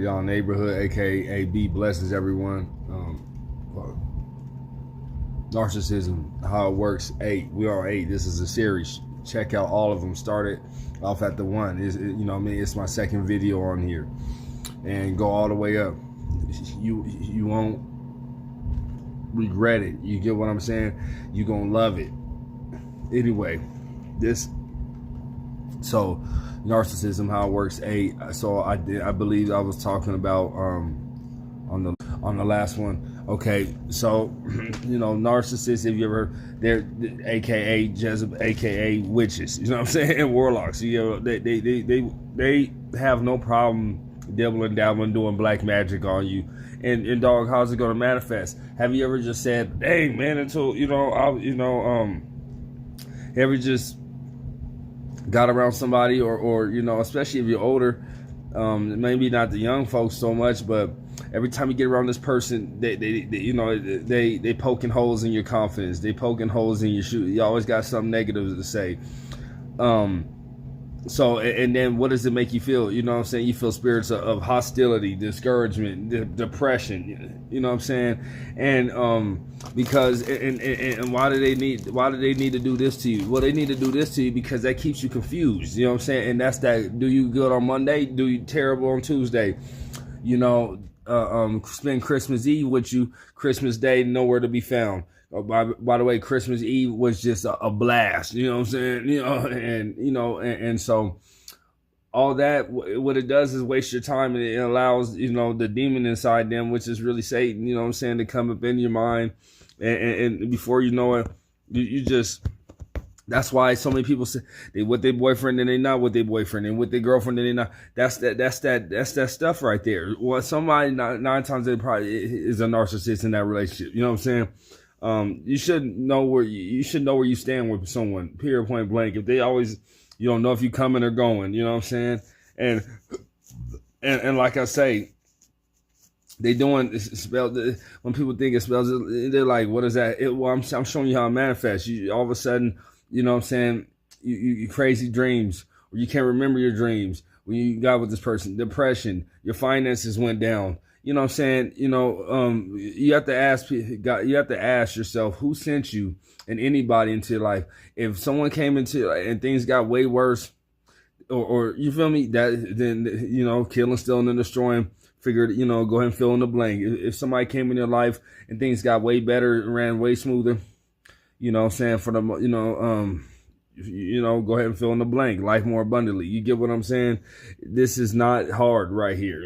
Y'all neighborhood, aka B blesses everyone. Narcissism, how it works. 8. We are 8. This is a series. Check out all of them. Started off at the 1. You know what I mean? It's my second video on here, and go all the way up. You won't regret it. You get what I'm saying? You gonna love it. Anyway, so narcissism, how it works. 8. So I believe I was talking about on the last one. Okay, so you know, narcissists, if you ever, they're aka Jezebel, aka witches, you know what I'm saying, warlocks. You know, they have no problem dibbling dabbling doing black magic on you. And dog, how's it gonna manifest? Have you ever just said, hey man, until ever just got around somebody, or you know, especially if you're older, maybe not the young folks so much, but every time you get around this person, they poking holes in your confidence. They poking holes in your shoe. You always got something negative to say. So, and then what does it make you feel? You know what I'm saying? You feel spirits of hostility, discouragement, depression. You know what I'm saying? And because and why do they need to do this to you? Well, they need to do this to you because that keeps you confused. You know what I'm saying? And that's that. Do you good on Monday? Do you terrible on Tuesday? You know, spend Christmas Eve with you, Christmas Day nowhere to be found. Oh, by the way, Christmas Eve was just a blast, you know what I'm saying? And so all that, what it does is waste your time, and it allows, you know, the demon inside them, which is really Satan, you know what I'm saying, to come up in your mind, and before you know it, you just. That's why so many people say they with their boyfriend and they not with their boyfriend, and with their girlfriend and they not. That's that stuff right there. Well, somebody nine times they probably is a narcissist in that relationship. You know what I'm saying? You should know where you stand with someone. Period, point blank. If they always, you don't know if you coming or going. You know what I'm saying? And like I say, they doing spelled when people think it spells. They're like, what is that? Well, I'm showing you how it manifests. You all of a sudden. You know what I'm saying? You crazy dreams, or you can't remember your dreams when you got with this person. Depression, your finances went down. You know what I'm saying? You know, you have to ask yourself who sent you and anybody into your life. If someone came into and things got way worse, or you feel me? That then, you know, killing, stealing, and destroying. Figured, you know, go ahead and fill in the blank. If somebody came in your life and things got way better, ran way smoother. You know what I'm saying? For the, go ahead and fill in the blank. Life more abundantly. You get what I'm saying? This is not hard right here.